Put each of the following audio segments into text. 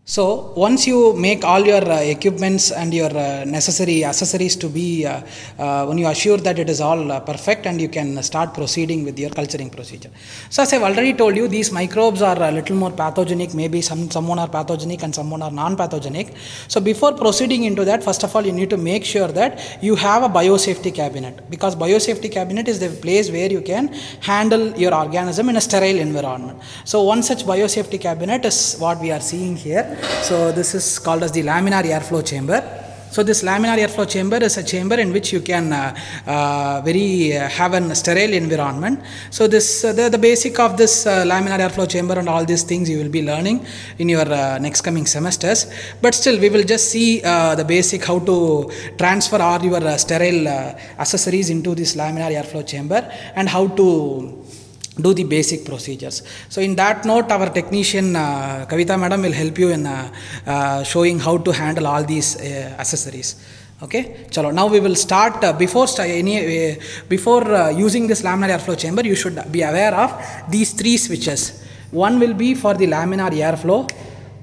So once you make all your equipments and your necessary accessories to be, when you assure that it is all perfect, and you can start proceeding with your culturing procedure. So as I've already told you, these microbes are a little more pathogenic. Maybe someone are pathogenic and someone are non-pathogenic. So before proceeding into that, first of all, you need to make sure that you have a biosafety cabinet, because biosafety cabinet is the place where you can handle your organism in a sterile environment. So one such biosafety cabinet is what we are seeing here. So this is called as the laminar airflow chamber. So this laminar airflow chamber is a chamber in which you can have a sterile environment. So this the basic of this laminar airflow chamber and all these things you will be learning in your next coming semesters. But still, we will just see the basic how to transfer all your sterile accessories into this laminar airflow chamber and how to do the basic procedures. So in that note, our technician Kavita madam will help you in showing how to handle all these accessories. Okay, chalo. Now we will start. Before using this laminar airflow chamber, you should be aware of these three switches. One will be for the laminar airflow.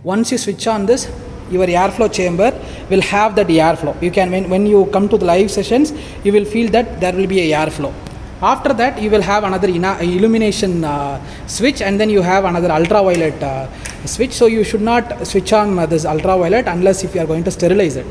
Once you switch on this, your airflow chamber will have that airflow. You can, when you come to the live sessions, you will feel that there will be a airflow. After that, you will have another illumination switch, and then you have another ultraviolet switch. So you should not switch on this ultraviolet unless if you are going to sterilize it.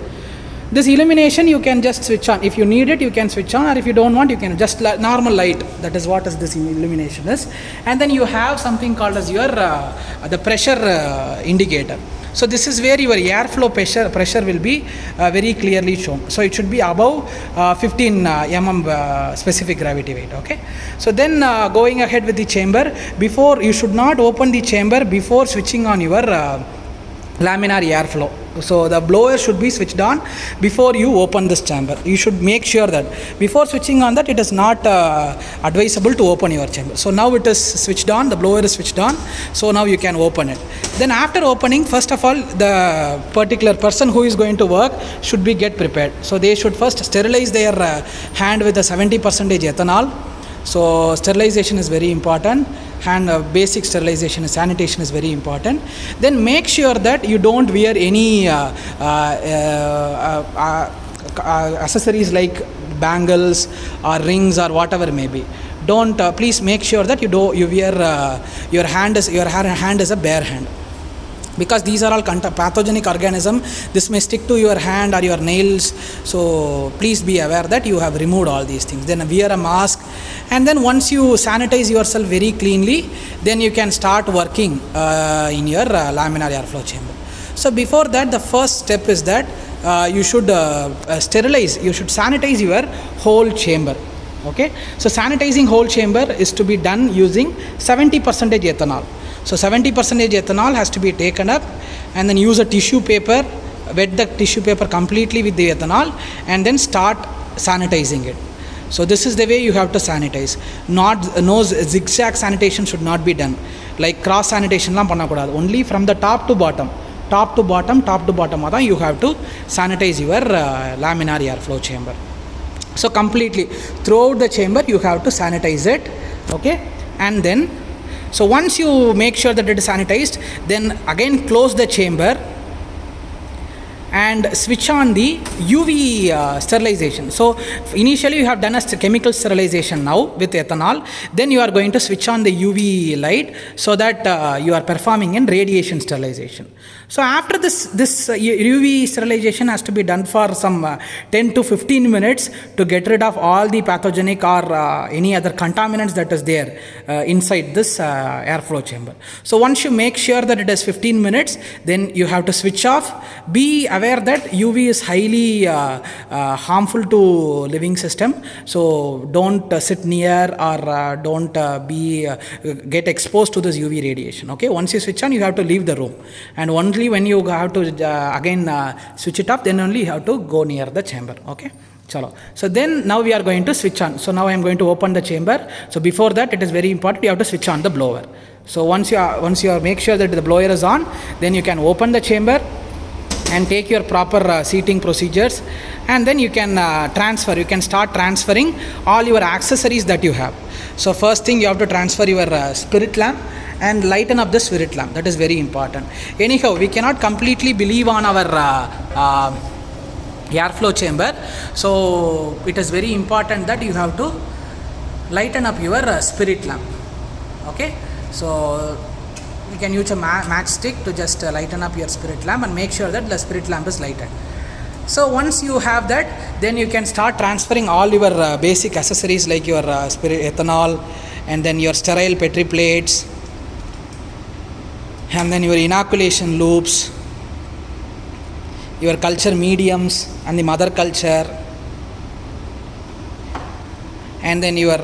This illumination you can just switch on. If you need it, you can switch on, or if you don't want, you can just normal light. That is what is this illumination is. And then you have something called as your the pressure indicator. So this is where your airflow pressure will be very clearly shown. So it should be above 15 mm specific gravity weight. Okay. So then going ahead with the chamber, before you should not open the chamber before switching on your laminar airflow. So the blower should be switched on before you open this chamber. You should make sure that before switching on that, it is not advisable to open your chamber. So now it is switched on, the blower is switched on, so now you can open it. Then after opening, first of all, the particular person who is going to work should be get prepared. So they should first sterilize their hand with a 70% ethanol. So sterilization is very important, and basic sterilization and sanitation is very important. Then make sure that you don't wear any accessories like bangles or rings or whatever may be. Don't please make sure that you wear your hand is a bare hand, because these are all pathogenic organisms. This may stick to your hand or your nails. So please be aware that you have removed all these things. Then wear a mask, and then once you sanitize yourself very cleanly, then you can start working in your laminar airflow chamber. So before that, the first step is that you should sterilize, you should sanitize your whole chamber. Okay, so sanitizing whole chamber is to be done using 70% ethanol. So 70% ethanol has to be taken up, and then use a tissue paper, wet the tissue paper completely with the ethanol, and then start sanitizing it. So this is the way you have to sanitize. No zigzag sanitation should not be done. Like cross sanitation lam panna kodadu. Only from the top to bottom. You have to sanitize your laminar airflow chamber. So completely throughout the chamber you have to sanitize it. Okay, and then so once you make sure that it is sanitized, then again close the chamber and switch on the UV sterilization. So initially you have done a chemical sterilization now with ethanol. Then you are going to switch on the UV light so that you are performing in radiation sterilization. So after this UV sterilization has to be done for some 10 to 15 minutes to get rid of all the pathogenic or any other contaminants that is there inside this airflow chamber. So once you make sure that it is 15 minutes, then you have to switch off. Be aware that UV is highly harmful to living system. So don't sit near or don't get exposed to this UV radiation. Okay, once you switch on, you have to leave the room, and only when you have to again switch it off, then only you have to go near the chamber. Okay, chalo. So then now we are going to switch on. So now I am going to open the chamber. So before that, it is very important, you have to switch on the blower. So once you make sure that the blower is on, then you can open the chamber and take your proper seating procedures, and then you can start transferring all your accessories that you have. So first thing, you have to transfer your spirit lamp and lighten up the spirit lamp. That is very important. Anyhow, we cannot completely believe on our airflow chamber, so it is very important that you have to lighten up your spirit lamp. Okay, so you can use a matchstick to just lighten up your spirit lamp and make sure that the spirit lamp is lighted. So once you have that, then you can start transferring all your basic accessories like your spirit ethanol, and then your sterile Petri plates, and then your inoculation loops, your culture mediums and the mother culture, and then your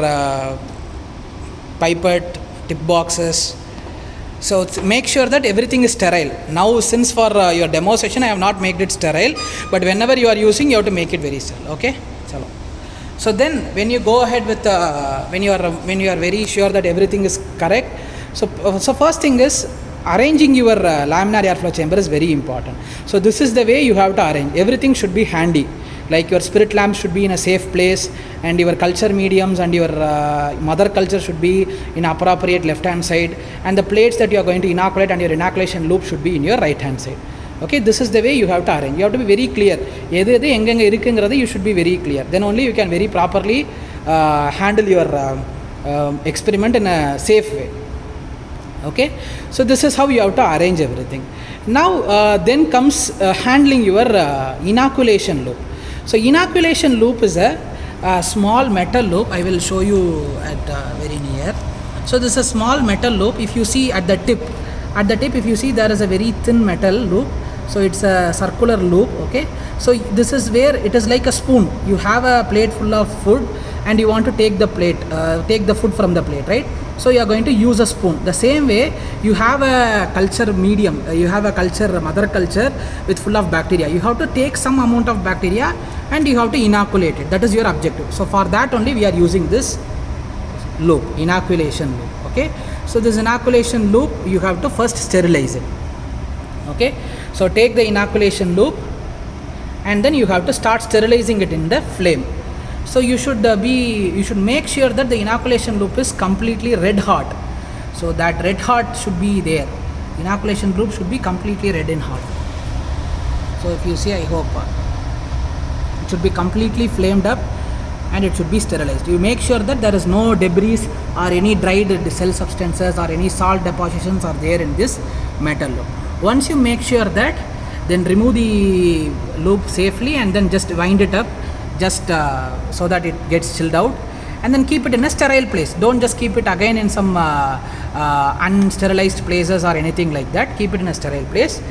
pipette tip boxes. So make sure that everything is sterile. Now since for your demo session I have not made it sterile, but whenever you are using you have to make it very sterile. Okay, chalo. So then when you go ahead with when you are very sure that everything is correct, so first thing is arranging your laminar airflow chamber is very important. So this is the way you have to arrange. Everything should be handy, like your spirit lamp should be in a safe place, and your culture mediums and your mother culture should be in appropriate left hand side, and the plates that you are going to inoculate and your inoculation loop should be in your right hand side. Okay, this is the way you have to arrange. You have to be very clear. You should be very clear. Then only you can very properly handle your experiment in a safe way. Okay, so this is how you have to arrange everything. Now then comes handling your inoculation loop. So inoculation loop is a small metal loop. I will show you at very near. So this is a small metal loop. If you see at the tip if you see there is a very thin metal loop. So it's a circular loop. Okay, so this is where it is like a spoon. You have a plate full of food and you want to take the plate, take the food from the plate, right? So you are going to use a spoon. The same way you have a culture medium, you have a culture, mother culture with full of bacteria. You have to take some amount of bacteria and you have to inoculate it. That is your objective. So for that only we are using this loop, inoculation loop. Okay, so this inoculation loop you have to first sterilize it. Okay, so take the inoculation loop and then you have to start sterilizing it in the flame. So you should make sure that the inoculation loop is completely red hot. So that red hot should be there. Inoculation loop should be completely red and hot. So if you see, I hope it should be completely flamed up and it should be sterilized. You make sure that there is no debris or any dried cell substances or any salt depositions are there in this metal loop. Once you make sure that, then remove the loop safely and then just wind it up, just so that it gets chilled out, and then keep it in a sterile place. Don't just keep it again in some unsterilized places or anything like that. Keep it in a sterile place.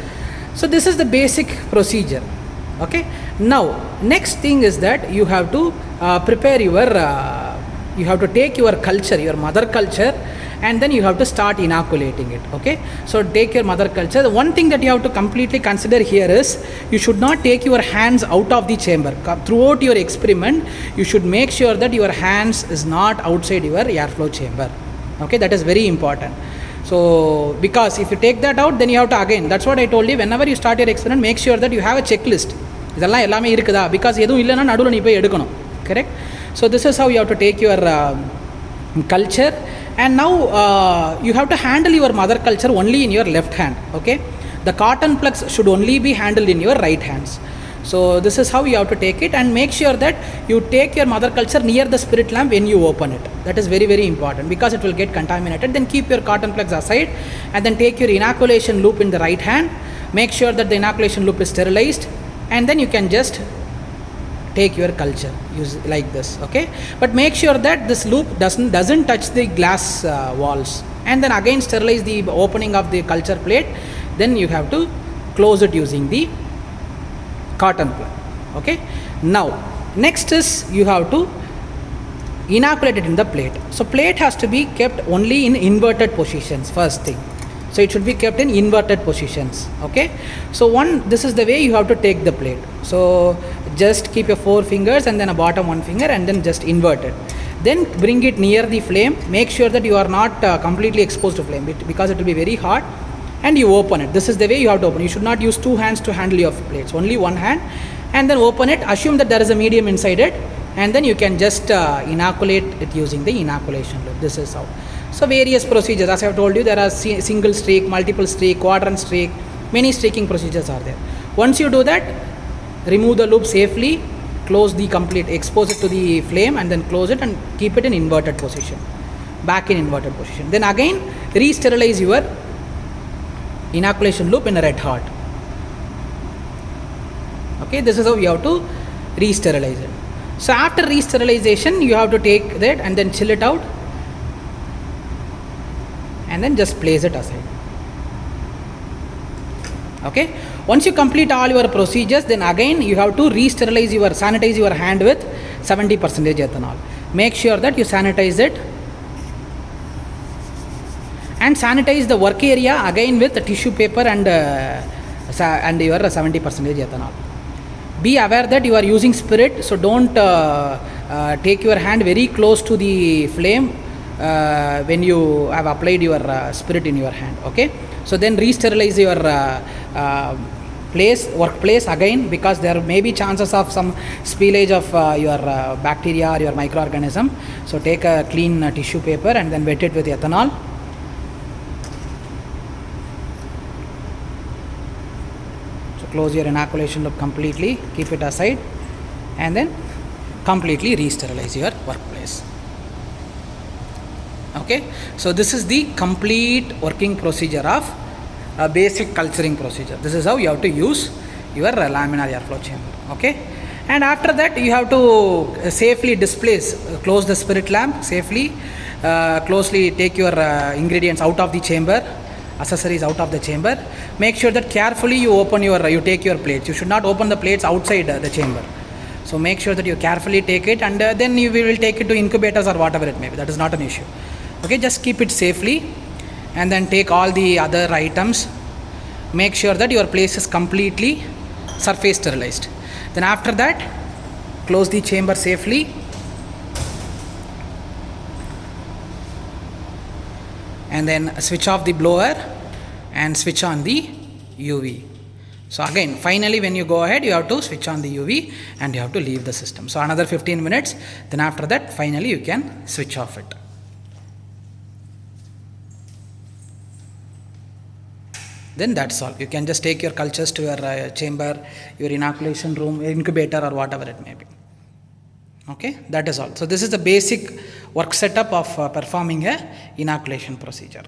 So this is the basic procedure. Okay, now next thing is that you have to prepare your you have to take your culture, your mother culture, and then you have to start inoculating it. Okay, so take your mother culture. The one thing that you have to completely consider here is you should not take your hands out of the chamber. Throughout your experiment you should make sure that your hands is not outside your airflow chamber. Okay, that is very important. So because if you take that out, then you have to again, that's what I told you, whenever you start your experiment, make sure that you have a checklist. இதெல்லாம் எல்லாமே இருக்குதா, because எதுவும் இல்லைன்னா நடுவில் நீ போய் எடுக்கணும். Correct? So this is how you have to take your culture. And now you have to handle your mother culture only in your left hand. Okay, the cotton plugs should only be handled in your right hands. So this is how you have to take it, and make sure that you take your mother culture near the spirit lamp when you open it. That is very, very important because it will get contaminated. Then keep your cotton plugs aside and then take your inoculation loop in the right hand. Make sure that the inoculation loop is sterilized, and then you can just take your culture, use like this. Okay, but make sure that this loop doesn't touch the glass walls, and then again sterilize the opening of the culture plate. Then you have to close it using the cotton plug. Okay, now next is you have to inoculate it in the plate. So plate has to be kept only in inverted positions, first thing. So it should be kept in inverted positions. Okay, so this is the way you have to take the plate. So just keep your 4 fingers and then a bottom 1 finger and then just invert it. Then bring it near the flame. Make sure that you are not completely exposed to flame because it will be very hot, and you open it. This is the way you have to open. You should not use 2 hands to handle your plates, only 1 hand, and then open it. Assume that there is a medium inside it, and then you can just inoculate it using the inoculation loop. This is how. So various procedures, as I have told you, there are single streak, multiple streak, quadrant streak, many streaking procedures are there. Once you do that, remove the loop safely, close the complete, expose it to the flame and then close it and keep it in inverted position, back in inverted position. Then again re-sterilize your inoculation loop in a red hot. Okay, this is how you have to re-sterilize it. So after re-sterilization, you have to take that and then chill it out and then just place it aside. Okay, once you complete all your procedures, then again you have to re-sterilize sanitize your hand with 70% ethanol. Make sure that you sanitize it and sanitize the work area again with the tissue paper and your 70% ethanol. Be aware that you are using spirit, so don't take your hand very close to the flame when you have applied your spirit in your hand. Okay, so then re-sterilize your workplace again, because there may be chances of some spillage of your bacteria or your microorganism. So take a clean tissue paper and then wet it with ethanol. So close your inoculation loop completely, keep it aside and then completely re-sterilize your workplace. Okay, so this is the complete working procedure of a basic culturing procedure. This is how you have to use your laminar airflow chamber. Okay, and after that you have to safely close the spirit lamp safely, closely take your ingredients out of the chamber, accessories out of the chamber. Make sure that carefully you take your plates. You should not open the plates outside the chamber. So make sure that you carefully take it and then you will take it to incubators or whatever it may be. That is not an issue. Okay, just keep it safely and then take all the other items. Make sure that your place is completely surface sterilized. Then after that, close the chamber safely and then switch off the blower and switch on the UV. So again, finally when you go ahead, you have to switch on the UV and you have to leave the system. So another 15 minutes, then after that finally you can switch off it. Then that's all. You can just take your cultures to your chamber, your inoculation room, incubator or whatever it may be. Okay, that is all. So this is the basic work setup of performing a inoculation procedure.